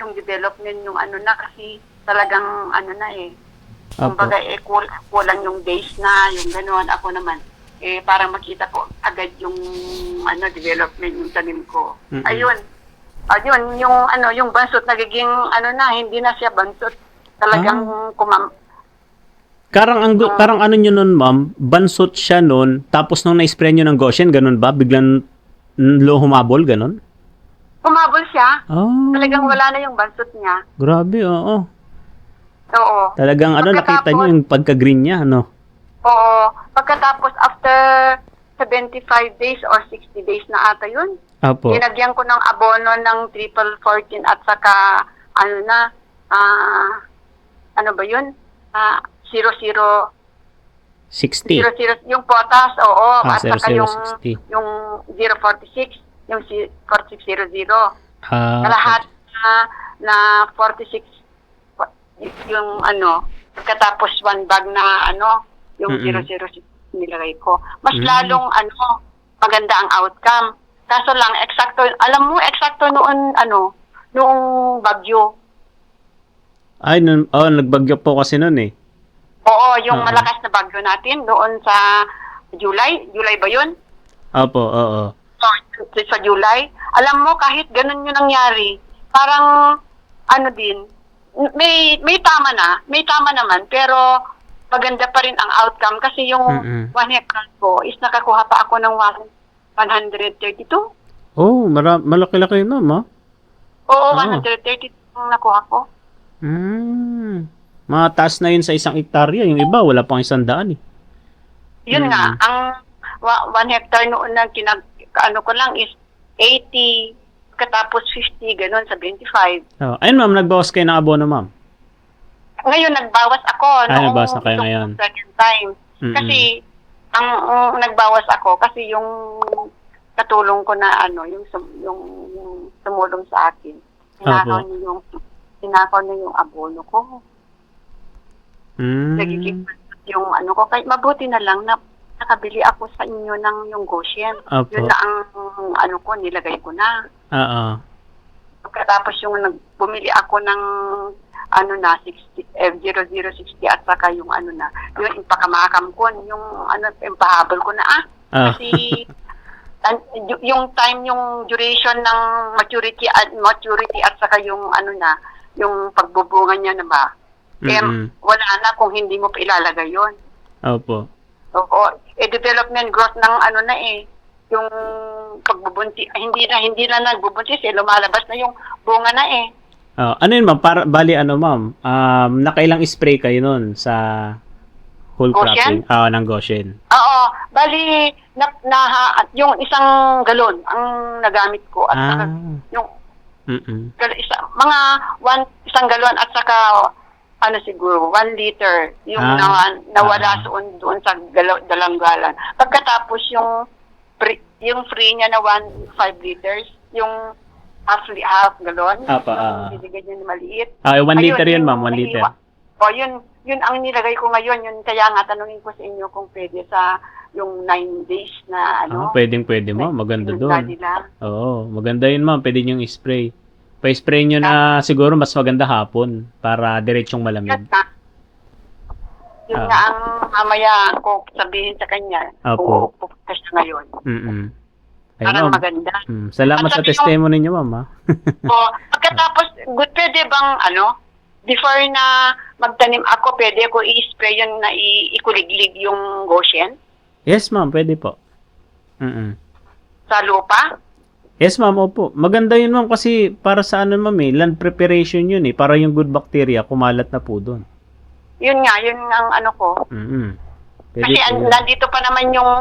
yung development yung ano na kasi talagang ano na eh. Apo. Kumbaga kulang yung days na, yung gano'n. Ako naman, para makita ko agad yung ano development yung tanim ko. Mm-mm. Ayun, yung ano, yung bansot nagiging ano na, hindi na siya bansot. Talagang Parang ano nyo nun, ma'am, bansot siya nun, tapos nung na-spray nyo ng Goshen, ganun ba? Biglang humabol, ganun? kumabol siya. Oh, Talagang wala na yung bansot niya. grabe, oo. Oo. Talagang nakita nyo yung pagka-green niya, ano? Oo. Pagkatapos, after 75 days or 60 days na ata yun, Apo. Linagyan ko ng abono ng triple 14 at saka, ano na, ano ba yun? 00, 60. 00, yung potas, oo, at saka 0060. yung 046, yung 4600. Ah, Lahat na 46, yung ano, pagkatapos one bag na ano, yung 006 nilagay ko. Mas lalong ano, maganda ang outcome. Kaso lang, alam mo, eksakto noon, ano, noong bagyo. Ay, nagbagyo po kasi nun eh. Oo, yung malakas na bagyo natin, doon sa July ba yun? Opo, oo. Sa July. Alam mo, kahit ganun yung nangyari, parang, ano din, may tama naman, pero maganda pa rin ang outcome kasi yung 1 hectare ko is nakakuha pa ako ng 132. Oh, malaki-laki yun, ma'am, ah. Oo, 132 ang nakuha ko. Mataas na yun sa 1 hektarya. Yung iba, wala pang 100 eh. Yun nga, ang 1 hectare noon na ano ko lang is 80, katapos 50, ganun sa 25. Oh. Ayun, ma'am, nagbawas kayo ng abono, ma'am. Ngayon, nagbawas ako. Nagbawas na kayo ngayon. Second time. Kasi, ang nagbawas ako, kasi yung katulong ko na ano, yung tumulong sa akin. Tinakaw niya yung abono ko. Nagiging yung ano ko. Kahit mabuti na lang na nakabili ako sa inyo ng yung Goshen. Yun na ang ano ko, nilagay ko na. Oo. Pagkatapos yung bumili ako ng ano na 60 0060 at saka yung ano na yung impakamakam ko yung ano impahabol ko na kasi yung time yung duration ng maturity at saka yung ano na yung pagbubunga niya na ba wala na kung hindi mo pa ilalagay yon. Opo. Oo, development growth ng ano na yung pagbubunti hindi na nagbubuntis lumalabas na yung bunga na ano yun, ma'am? Bali, ano, ma'am? Nakailang spray kayo nun sa whole cropping? Ng Goshen. Oo. Bali, yung isang galon ang nagamit ko. At saka, yung isang galon at saka, ano siguro, 1 liter. Yung nawala doon sa dalang galan. Pagkatapos yung free niya na 5 liters, yung half galon. Bibigyan niya na maliit. 1 liter yun, ma'am. 1 liter. Yun ang nilagay ko ngayon. Yun, kaya nga tanungin ko sa inyo kung pwede sa yung 9 days na ano. Pwedeng, ma'am. Maganda doon. Oo, maganda yun, ma'am. Pwede nyo i-spray. Pa-spray nyo na siguro mas maganda hapon para diretsong malamig. Yun nga ang mamaya ko sabihin sa kanya. Opo. Pupunta siya ngayon. Parang Ayun, maganda. Salamat sa testimony niyo, ma'am. Pagkatapos, pwede bang before na magtanim ako, pwede ko i-spray yun na ikuliglig yung Goshen? Yes, ma'am. Pwede po. Sa lupa? Yes, ma'am. Opo. Maganda yun, ma'am, kasi para sa ano, ma'am, land preparation yun para yung good bacteria kumalat na po doon. Yun nga, yun ang ano ko. Pwede kasi nandito pa naman yung